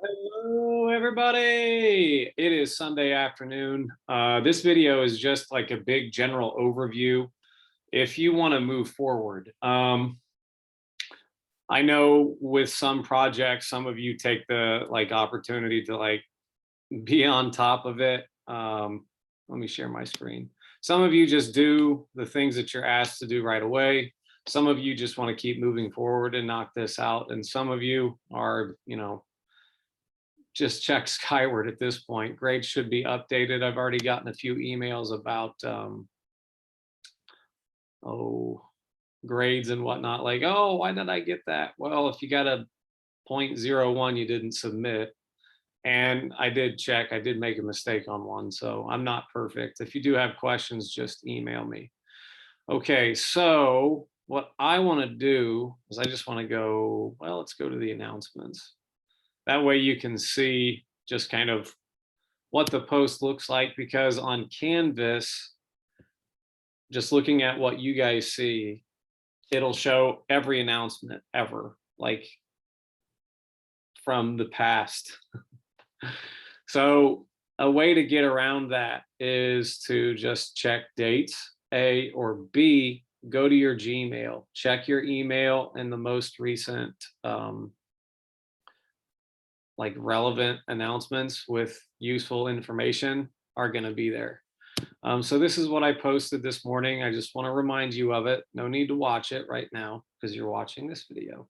Hello, everybody. It is Sunday afternoon. This video is just like a big general overview. If you want to move forward, I know with some projects, some of you take the opportunity to be on top of it. Let me share my screen. Some of you just do the things that you're asked to do right away. Some of you just want to keep moving forward and knock this out. And some of you are, just check skyward at this point. Grades should be updated. I've already gotten a few emails about grades and whatnot, like, oh, why did I get that? Well, if you got a 0.01 you didn't submit, and I did check, I did make a mistake on one, so I'm not perfect. If you do have questions, just email me. Okay, so what I want to do is I just want to go, well, let's go to the announcements. That way you can see just kind of what the post looks like, because on Canvas, just looking at what you guys see, it'll show every announcement ever, like from the past. So a way to get around that is to just check dates, A, or B, go to your Gmail, check your email, and the most recent relevant announcements with useful information are going to be there. So this is what I posted this morning. I just want to remind you of it. No need to watch it right now because you're watching this video.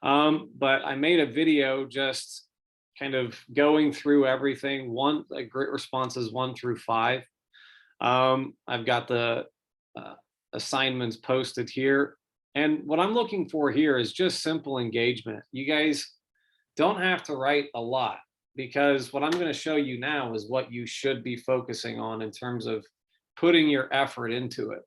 But I made a video just kind of going through everything, grit responses 1 through 5. I've got the assignments posted here. And what I'm looking for here is just simple engagement. You guys don't have to write a lot, because what I'm going to show you now is what you should be focusing on in terms of putting your effort into it.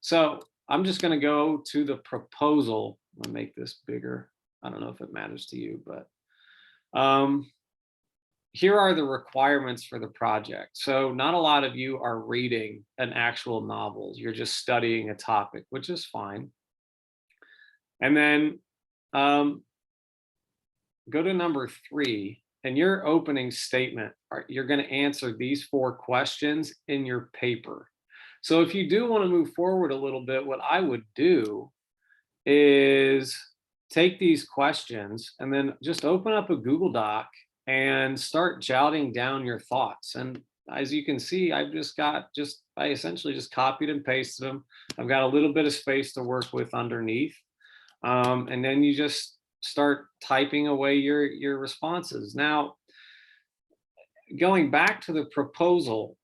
So I'm just going to go to the proposal. I'll make this bigger. I don't know if it matters to you, but here are the requirements for the project. So not a lot of you are reading an actual novel. You're just studying a topic, which is fine. And then go to number 3, and your opening statement, you're going to answer these 4 questions in your paper. So if you do want to move forward a little bit, what I would do is take these questions and then just open up a Google Doc and start jotting down your thoughts. And as you can see, I essentially just copied and pasted them. I've got a little bit of space to work with underneath. And then you just start typing away your responses. Now, going back to the proposal,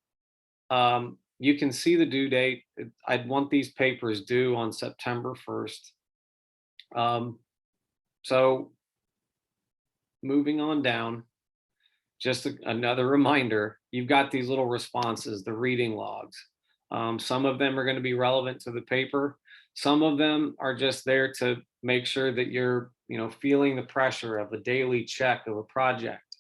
you can see the due date. I'd want these papers due on September 1st. So moving on down, just another reminder, you've got these little responses, the reading logs. Some of them are going to be relevant to the paper. Some of them are just there to make sure that you're feeling the pressure of a daily check of a project.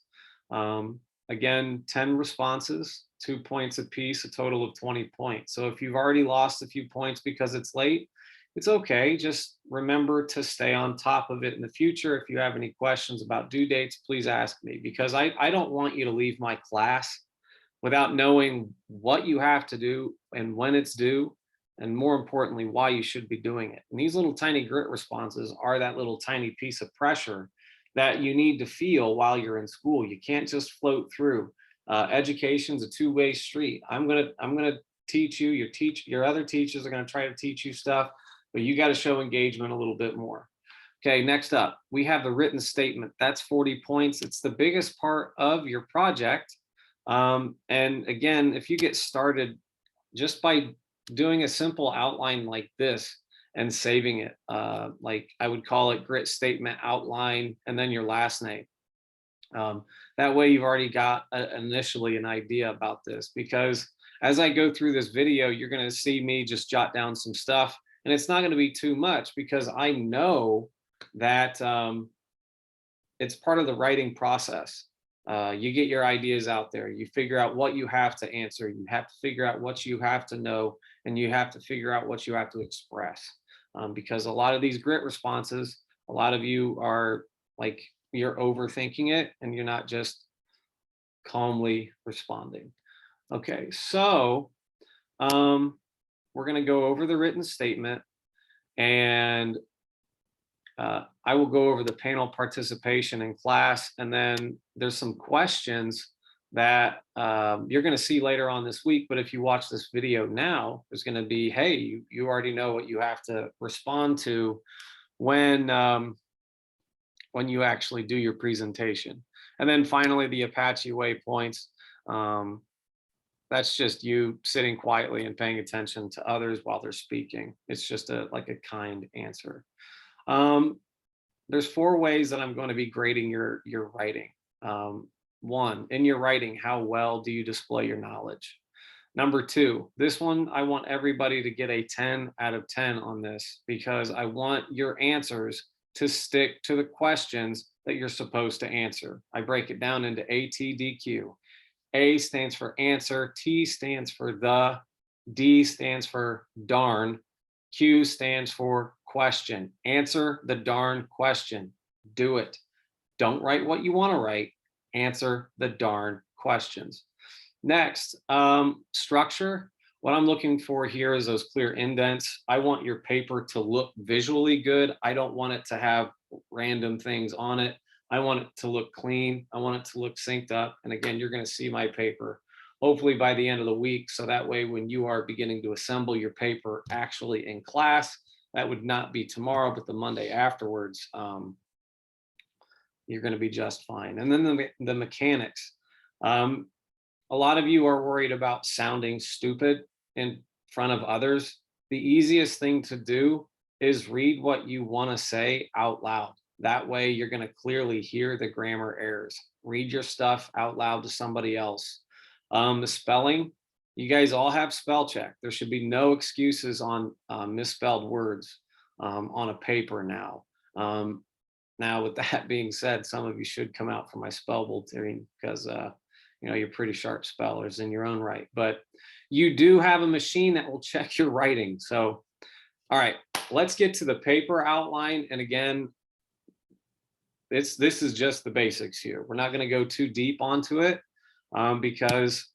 Again, 10 responses, 2 points apiece, a total of 20 points. So if you've already lost a few points because it's late, it's okay. Just remember to stay on top of it in the future. If you have any questions about due dates, please ask me, because I don't want you to leave my class without knowing what you have to do and when it's due, and more importantly, why you should be doing it. And these little tiny grit responses are that little tiny piece of pressure that you need to feel while you're in school. You can't just float through. Education's a two-way street. I'm gonna teach you. Your other teachers are gonna try to teach you stuff, but you got to show engagement a little bit more. Okay, next up, we have the written statement. That's 40 points. It's the biggest part of your project. And again, if you get started just by doing a simple outline like this and saving it, like I would call it grit statement outline and then your last name. That way you've already got initially an idea about this, because as I go through this video, you're going to see me just jot down some stuff, and it's not going to be too much, because I know that it's part of the writing process. You get your ideas out there, you figure out what you have to answer, you have to figure out what you have to know, and you have to figure out what you have to express. Because a lot of these grit responses, a lot of you are like you're overthinking it and you're not just calmly responding. Okay, so we're going to go over the written statement, and I will go over the panel participation in class, and then there's some questions that you're going to see later on this week. But if you watch this video now, there's going to be, hey, you already know what you have to respond to when you actually do your presentation. And then finally, the Apache waypoints. That's just you sitting quietly and paying attention to others while they're speaking. It's just like a kind answer. There's 4 ways that I'm going to be grading your writing. 1, in your writing, how well do you display your knowledge? Number 2, this one, I want everybody to get a 10 out of 10 on this, because I want your answers to stick to the questions that you're supposed to answer. I break it down into A, T, D, Q. A stands for answer, T stands for the, D stands for darn, Q stands for question. Answer the darn question. Do it. Don't write what you want to write. Answer the darn questions. Next, structure. What I'm looking for here is those clear indents. I want your paper to look visually good. I don't want it to have random things on it. I want it to look clean. I want it to look synced up. And again, you're going to see my paper hopefully by the end of the week. So that way, when you are beginning to assemble your paper actually in class, that would not be tomorrow, but the Monday afterwards, you're going to be just fine. And then the mechanics. A lot of you are worried about sounding stupid in front of others. The easiest thing to do is read what you want to say out loud. That way you're going to clearly hear the grammar errors. Read your stuff out loud to somebody else. The spelling, you guys all have spell check. There should be no excuses on misspelled words on a paper now. Now, with that being said, some of you should come out for my spell bulletin, because you're pretty sharp spellers in your own right. But you do have a machine that will check your writing. So, all right, let's get to the paper outline. And again, this is just the basics here. We're not going to go too deep onto it, because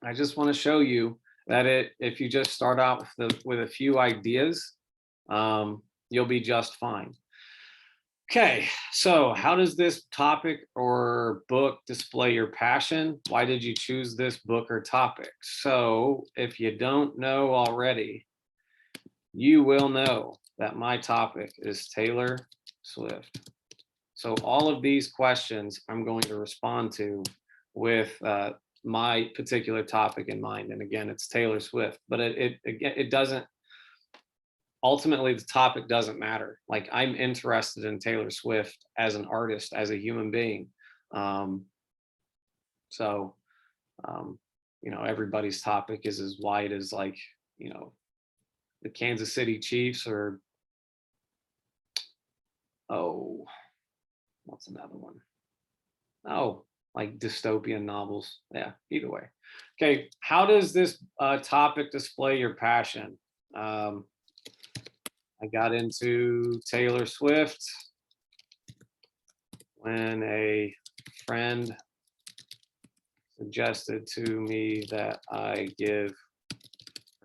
I just want to show you that if you just start out with a few ideas, you'll be just fine. Okay, so how does this topic or book display your passion? Why did you choose this book or topic? So if you don't know already, you will know that my topic is Taylor Swift. So all of these questions I'm going to respond to with my particular topic in mind. And again, it's Taylor Swift, but it doesn't, ultimately the topic doesn't matter. Like, I'm interested in Taylor Swift as an artist, as a human being. Everybody's topic is as wide as, like, the Kansas City Chiefs, or, what's another one? Like dystopian novels. Yeah, either way. Okay, how does this topic display your passion? I got into Taylor Swift when a friend suggested to me that I give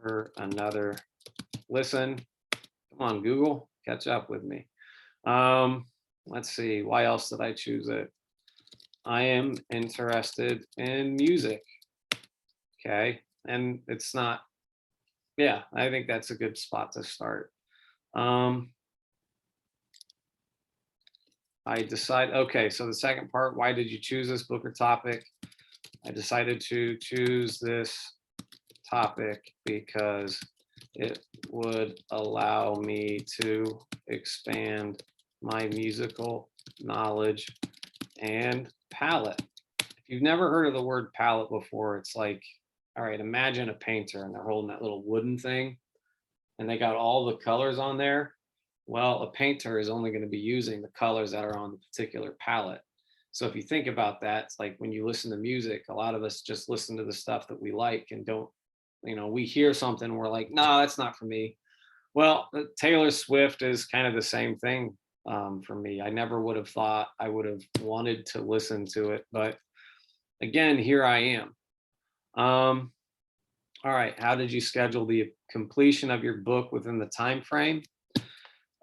her another listen. Come on, Google, catch up with me. Let's see, why else did I choose it? I am interested in music. Okay, and it's not, yeah, I think that's a good spot to start. I decide, okay, so the second part, why did you choose this book or topic? I decided to choose this topic because it would allow me to expand my musical knowledge and palette. If you've never heard of the word palette before, it's like, all right, imagine a painter and they're holding that little wooden thing and they got all the colors on there. Well, a painter is only going to be using the colors that are on the particular palette. So if you think about that, it's like when you listen to music, a lot of us just listen to the stuff that we like and don't, we hear something, we're like, no, that's not for me. Well, Taylor Swift is kind of the same thing. for me. I never would have thought I would have wanted to listen to it, but again, here I am. All right, how did you schedule the completion of your book within the time frame?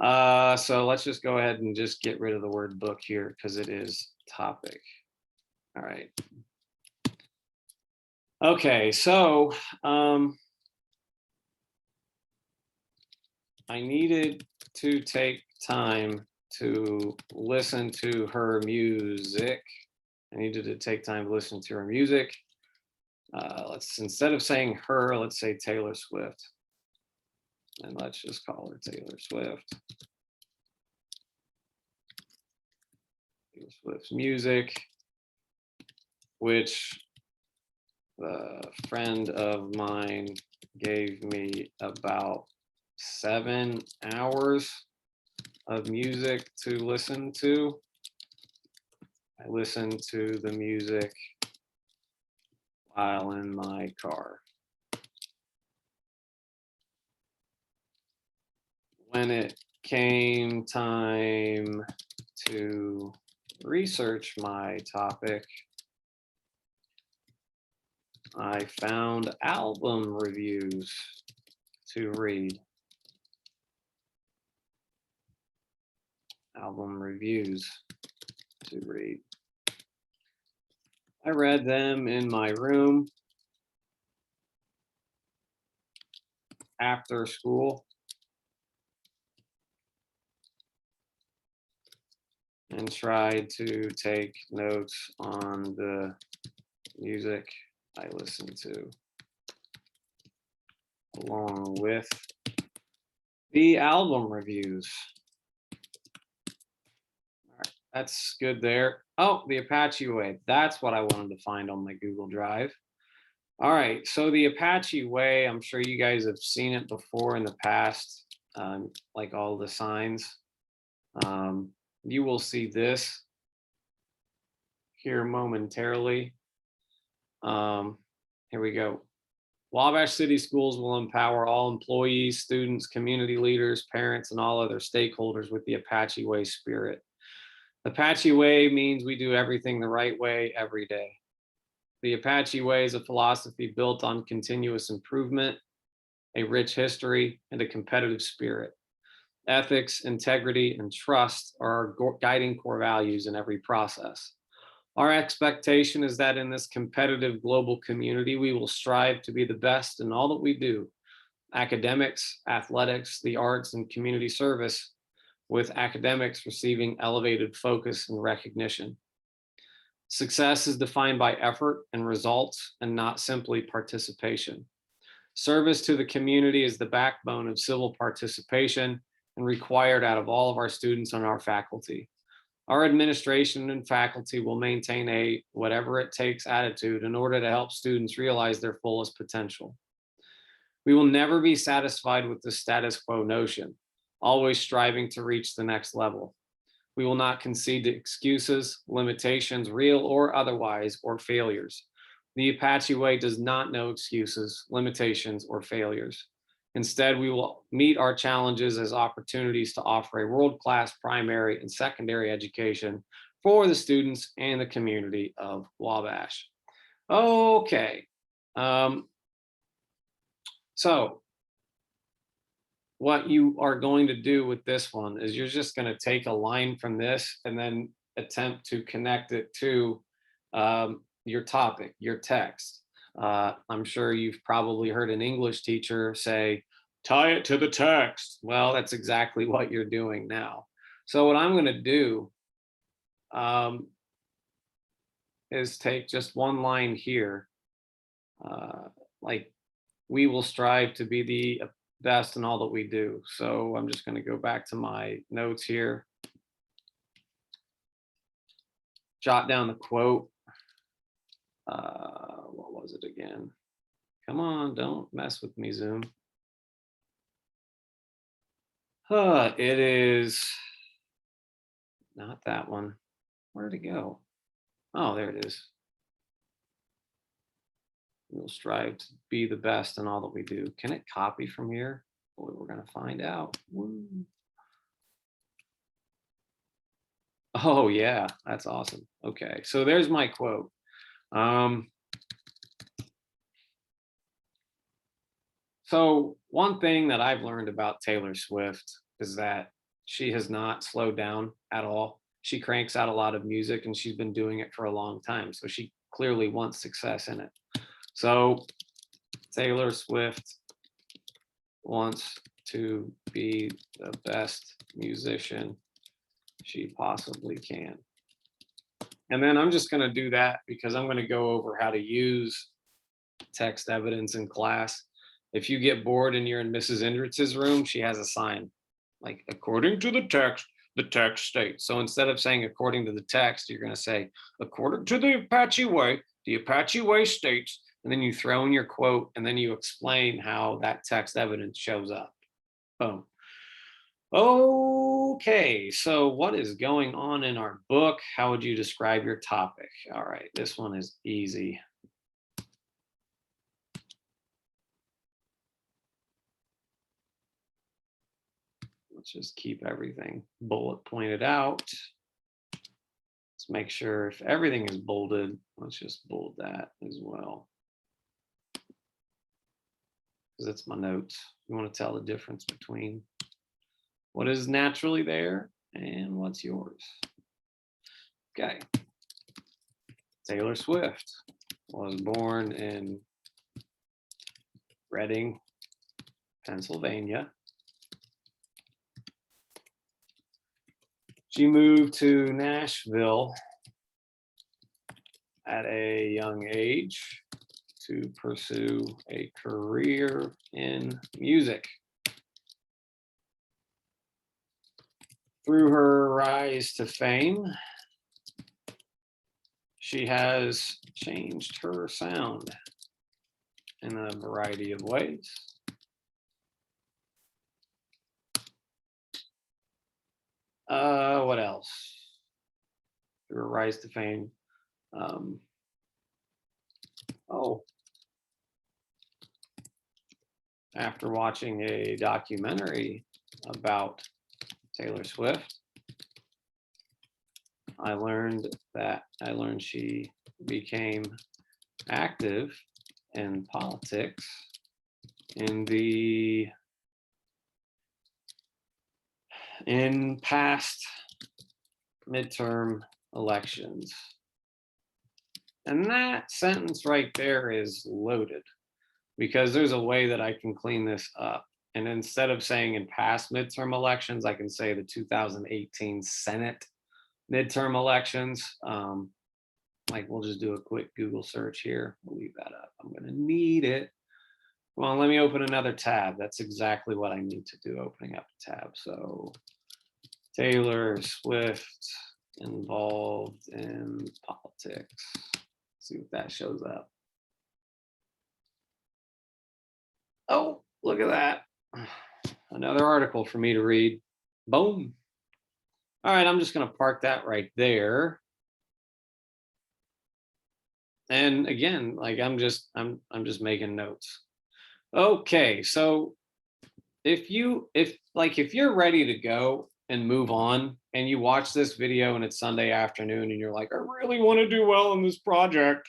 So let's just go ahead and just get rid of the word book here because it is topic. All right. Okay, so I needed to take time to listen to her music. I needed to take time to listen to her music. Let's, instead of saying her, let's say Taylor Swift. And let's just call her Taylor Swift. Taylor Swift's music, which a friend of mine gave me about 7 hours of music to listen to. I listened to the music while in my car. When it came time to research my topic, I found album reviews to read. Album reviews to read. I read them in my room after school and tried to take notes on the music I listened to, along with the album reviews. All right, that's good there. Oh, the Apache Way. That's what I wanted to find on my Google Drive. All right, so the Apache Way, I'm sure you guys have seen it before in the past, like all the signs. You will see this here momentarily. Here we go. Wabash City Schools will empower all employees, students, community leaders, parents, and all other stakeholders with the Apache Way spirit. Apache Way means we do everything the right way every day. The Apache Way is a philosophy built on continuous improvement, a rich history, and a competitive spirit. Ethics, integrity, and trust are our guiding core values in every process. Our expectation is that in this competitive global community, we will strive to be the best in all that we do: academics, athletics, the arts, and community service, with academics receiving elevated focus and recognition. Success is defined by effort and results and not simply participation. Service to the community is the backbone of civil participation and required out of all of our students and our faculty. Our administration and faculty will maintain a whatever it takes attitude in order to help students realize their fullest potential. We will never be satisfied with the status quo notion, always striving to reach the next level. We will not concede to excuses, limitations, real or otherwise, or failures. The Apache Way does not know excuses, limitations, or failures. Instead, we will meet our challenges as opportunities to offer a world-class primary and secondary education for the students and the community of Wabash. Okay. So what you are going to do with this one is you're just going to take a line from this and then attempt to connect it to your topic, your text. I'm sure you've probably heard an English teacher say, tie it to the text. Well, that's exactly what you're doing now. So what I'm going to do is take just one line here, like, we will strive to be the best in all that we do. So I'm just going to go back to my notes here, jot down the quote. What was it again? Come on, don't mess with me, Zoom. It is not that one. Where'd it go? Oh, there it is. We'll strive to be the best in all that we do. Can it copy from here? Boy, we're going to find out. Woo. Oh yeah, that's awesome. Okay, so there's my quote. Um, so one thing that I've learned about Taylor Swift is that she has not slowed down at all. She cranks out a lot of music and she's been doing it for a long time. So she clearly wants success in it. So Taylor Swift wants to be the best musician she possibly can. And then I'm just going to do that because I'm going to go over how to use text evidence in class. If you get bored and you're in Mrs. Indritz's room, she has a sign like, according to the text states. So instead of saying according to the text, you're going to say, according to the Apache Way states, and then you throw in your quote and then you explain how that text evidence shows up. Boom. Okay, so what is going on in our book? How would you describe your topic? All right, this one is easy. Let's just keep everything bullet pointed out. Let's make sure if everything is bolded, let's just bold that as well. Because it's my notes. You want to tell the difference between what is naturally there and what's yours. Okay. Taylor Swift was born in Reading, Pennsylvania. She moved to Nashville at a young age to pursue a career in music. Through her rise to fame, she has changed her sound in a variety of ways. What else? Through her rise to fame. After watching a documentary about Taylor Swift, I learned she became active in politics in past midterm elections. And that sentence right there is loaded because there's a way that I can clean this up. And instead of saying in past midterm elections, I can say the 2018 Senate midterm elections. Like we'll just do a quick Google search here. We'll leave that up. I'm going to need it. Well, let me open another tab. That's exactly what I need to do, opening up a tab. So Taylor Swift involved in politics. See if that shows up. Oh, look at that. Another article for me to read. Boom. All right, I'm just going to park that right there. And again, like I'm just making notes. Okay, so if you're ready to go and move on and you watch this video and it's Sunday afternoon and you're like, I really want to do well in this project,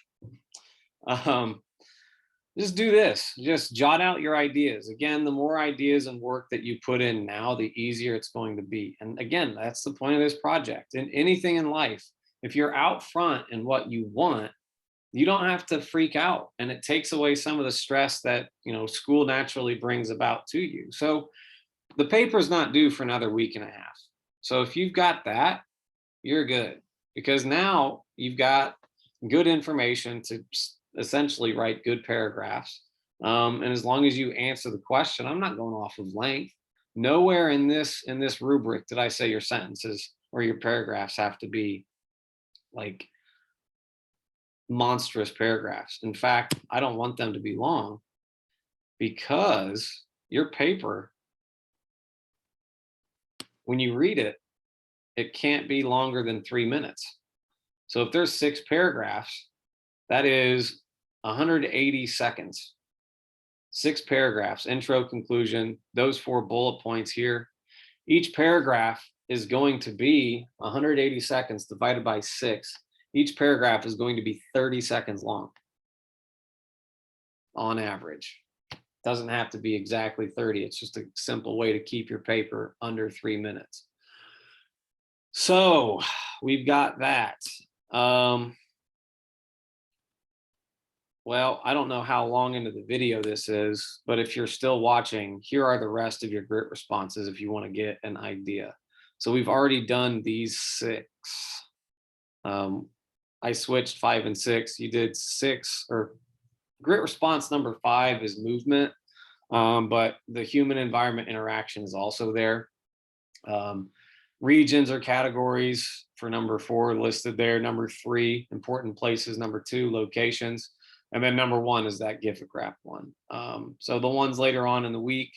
just do this. Just jot out your ideas. Again, the more ideas and work that you put in now, the easier it's going to be. And again, that's the point of this project. In anything in life, if you're out front in what you want, you don't have to freak out, and it takes away some of the stress that school naturally brings about to you. So the paper's not due for another week and a half. So if you've got that, you're good, because now you've got good information to essentially write good paragraphs. And as long as you answer the question, I'm not going off of length. Nowhere in this rubric did I say your sentences or your paragraphs have to be like monstrous paragraphs. In fact, I don't want them to be long, because your paper, when you read it, it can't be longer than 3 minutes. So if there's 6 paragraphs, that is 180 seconds. 6 paragraphs, intro, conclusion, those 4 bullet points here. Each paragraph is going to be 180 seconds divided by 6. Each paragraph is going to be 30 seconds long on average. Doesn't have to be exactly 30. It's just a simple way to keep your paper under 3 minutes. So we've got that. Well, I don't know how long into the video this is, but if you're still watching, here are the rest of your grit responses if you want to get an idea. So we've already done these 6. I switched 5 and 6. You did 6, or grit response number 5 is movement, but the human environment interaction is also there. Regions or categories for number 4 listed there. Number 3, important places. Number 2, locations. And then number 1 is that gifograph one. So the ones later on in the week,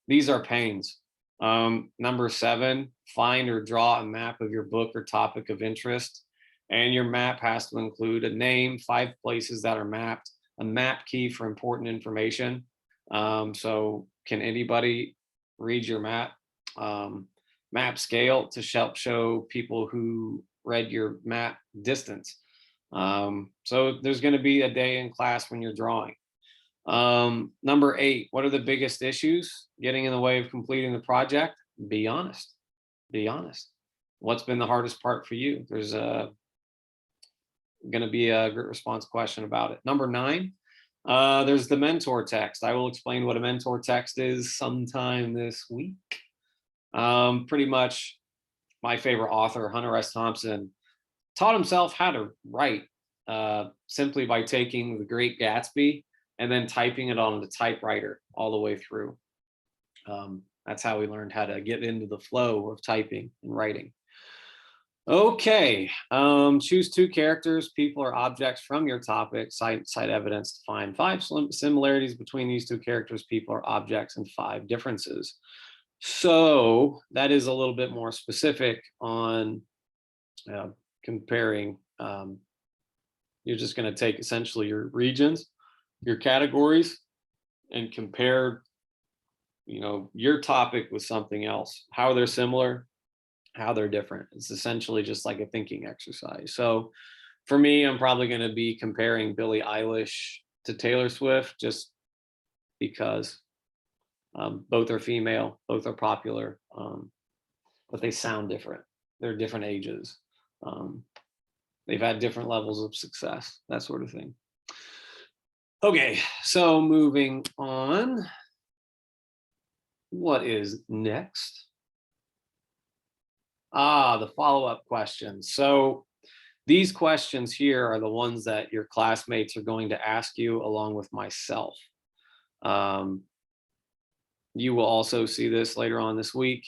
these are pains. Number 7, find or draw a map of your book or topic of interest. And your map has to include a name, 5 places that are mapped, a map key for important information. So can anybody read your map? Map scale to help show people who read your map distance. So there's going to be a day in class when you're drawing. Number 8, what are the biggest issues getting in the way of completing the project? Be honest. Be honest. What's been the hardest part for you? There's going to be a grit response question about it. Number 9, there's the mentor text. I will explain what a mentor text is sometime this week. Pretty much my favorite author, Hunter S. Thompson, taught himself how to write simply by taking The Great Gatsby and then typing it on the typewriter all the way through. That's how he learned how to get into the flow of typing and writing. Okay, choose 2 characters, people, or objects from your topic. Cite evidence to find 5 similarities between these 2 characters, people, or objects, and 5 differences. So that is a little bit more specific on comparing. You're just going to take essentially your regions, your categories, and compare, your topic with something else. How they're similar, how they're different. It's essentially just like a thinking exercise. So for me, I'm probably going to be comparing Billie Eilish to Taylor Swift, just because both are female, both are popular, but they sound different. They're different ages. They've had different levels of success, that sort of thing. Okay, so moving on. What is next? The follow-up questions. So these questions here are the ones that your classmates are going to ask you along with myself. You will also see this later on this week.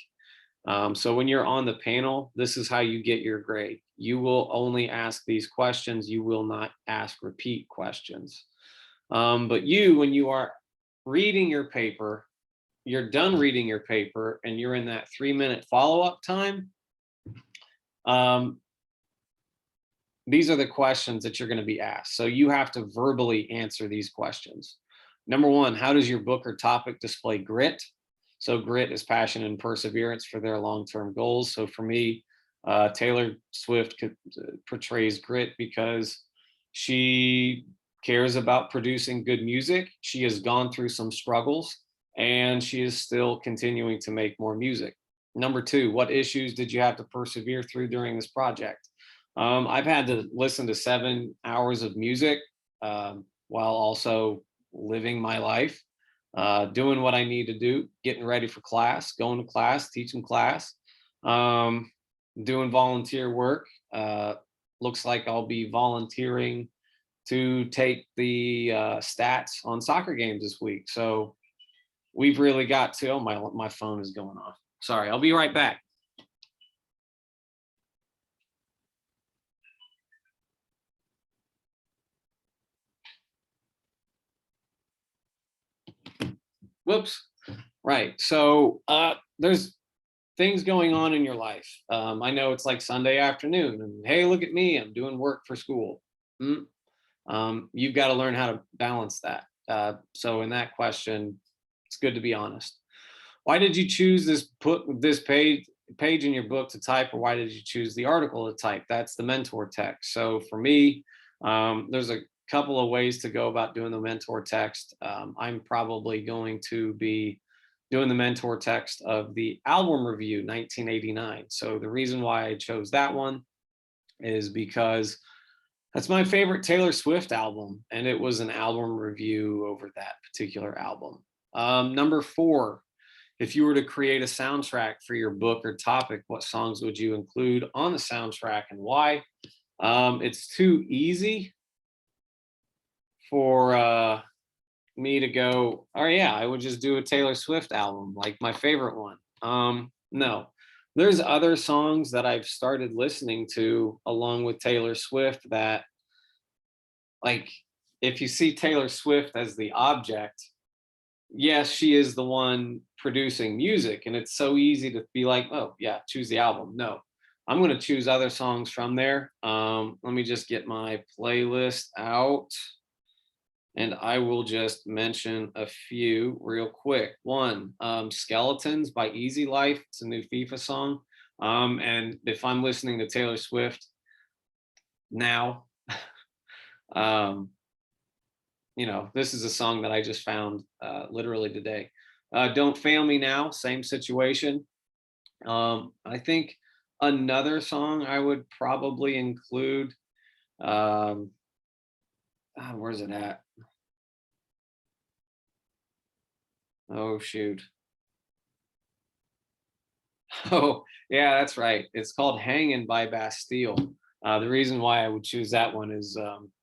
So when you're on the panel, this is how you get your grade. You will only ask these questions. You will not ask repeat questions. But when you are reading your paper, you're done reading your paper and you're in that 3-minute follow-up time. These are the questions that you're going to be asked. So you have to verbally answer these questions. Number 1, how does your book or topic display grit? So grit is passion and perseverance for their long-term goals. So for me, Taylor Swift portrays grit because she cares about producing good music. She has gone through some struggles and she is still continuing to make more music. Number 2, what issues did you have to persevere through during this project? I've had to listen to 7 hours of music while also living my life, doing what I need to do, getting ready for class, going to class, teaching class, doing volunteer work. Looks like I'll be volunteering to take the stats on soccer games this week. So we've really got to, oh, my phone is going off. Sorry, I'll be right back. Whoops. Right. So there's things going on in your life. I know it's like Sunday afternoon and hey, look at me, I'm doing work for school. You've got to learn how to balance that. So in that question, it's good to be honest. Why did you choose this page page in your book to type, or why did you choose the article to type? That's the mentor text. So for me, there's a couple of ways to go about doing the mentor text. I'm probably going to be doing the mentor text of the album review 1989. So the reason why I chose that one is because that's my favorite Taylor Swift album, and it was an album review over that particular album. Number 4, if you were to create a soundtrack for your book or topic, what songs would you include on the soundtrack and why? It's too easy for me to go, oh yeah, I would just do a Taylor Swift album, like my favorite one. No, there's other songs that I've started listening to along with Taylor Swift that, like, if you see Taylor Swift as the object, yes, she is the one producing music, and it's so easy to be like, oh yeah, choose the album. No, I'm going to choose other songs from there. Let me just get my playlist out, and I will just mention a few real quick. One, Skeletons by Easy Life. It's a new FIFA song. And if I'm listening to Taylor Swift now, um, this is a song that I just found literally today. Don't Fail Me Now, same situation. I think another song I would probably include, where's it at? Oh, shoot. Oh, yeah, that's right. It's called Hangin' by Bastille. The reason why I would choose that one is,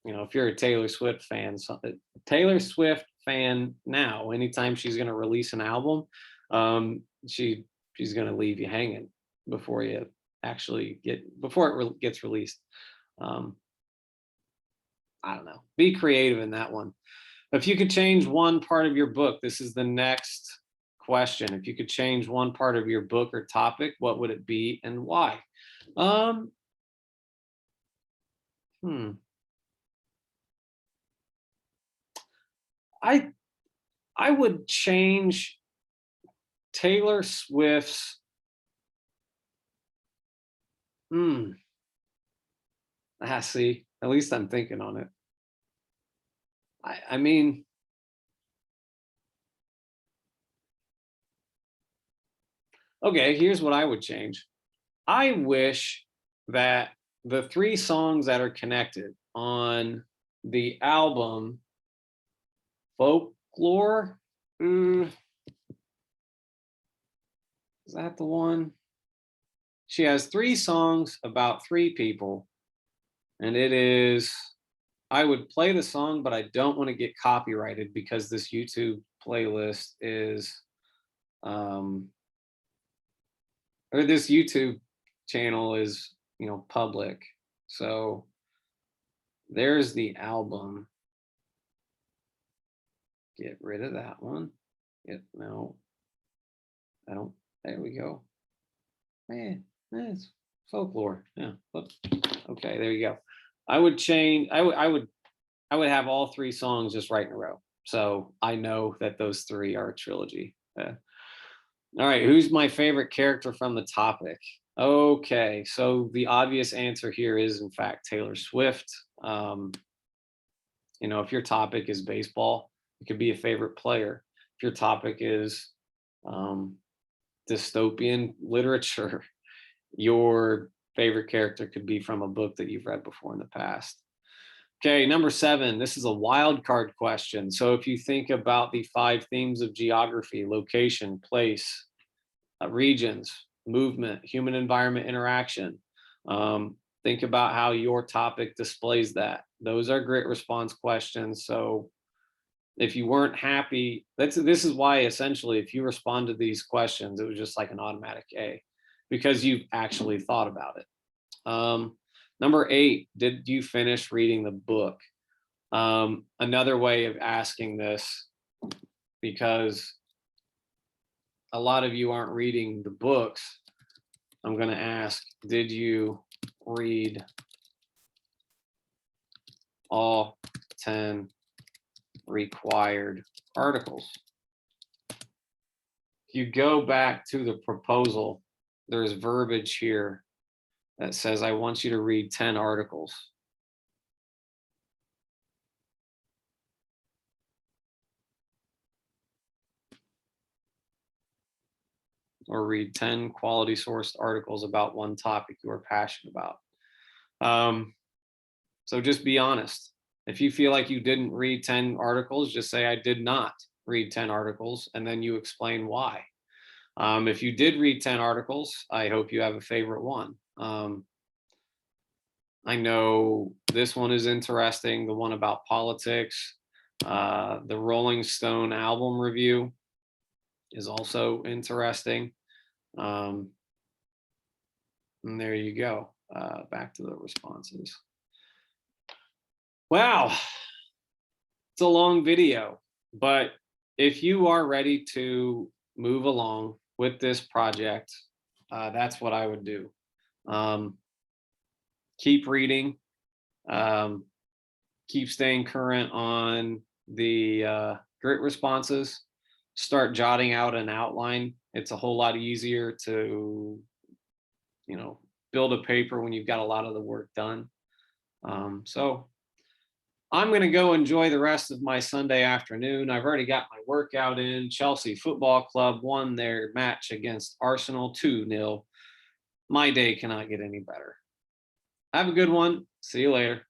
if you're a Taylor Swift fan, Taylor Swift fan now, anytime she's going to release an album, she's going to leave you hanging before you before it gets released. I don't know. Be creative in that one. If you could change one part of your book, this is the next question. If you could change one part of your book or topic, what would it be and why? I would change Taylor Swift's. See, at least I'm thinking on it. I mean, okay, here's what I would change. I wish that the 3 songs that are connected on the album Folklore, is that the one? She has 3 songs about 3 people, and it is, I would play the song, but I don't want to get copyrighted because this YouTube playlist is, or this YouTube channel is, public. So there's the album. Get rid of that one. No, I don't. There we go. It's Folklore. Yeah. Okay, there you go. I would change. I would have all 3 songs just right in a row, so I know that those 3 are a trilogy. All right, who's my favorite character from the topic? Okay, so the obvious answer here is, in fact, Taylor Swift. If your topic is baseball, it could be a favorite player. If your topic is dystopian literature, your favorite character could be from a book that you've read before in the past. Okay, number 7, this is a wild card question. So if you think about the 5 themes of geography: location, place, regions, movement, human environment interaction, think about how your topic displays that. Those are grit response questions. So if you weren't happy, this is why essentially if you respond to these questions, it was just like an automatic A, because you've actually thought about it. Number 8, did you finish reading the book? Another way of asking this, because a lot of you aren't reading the books, I'm going to ask, did you read all 10 required articles? If you go back to the proposal, there's verbiage here that says, I want you to read 10 articles. Or read 10 quality sourced articles about one topic you are passionate about. So just be honest. If you feel like you didn't read 10 articles, just say, I did not read 10 articles, and then you explain why. If you did read 10 articles, I hope you have a favorite one. I know this one is interesting, the one about politics. The Rolling Stone album review is also interesting. And there you go. Back to the responses. Wow, it's a long video, but if you are ready to move along with this project, that's what I would do. Keep reading, keep staying current on the grit responses, start jotting out an outline. It's a whole lot easier to, build a paper when you've got a lot of the work done. So I'm going to go enjoy the rest of my Sunday afternoon. I've already got my workout in. Chelsea Football Club won their match against Arsenal 2-0. My day cannot get any better. Have a good one. See you later.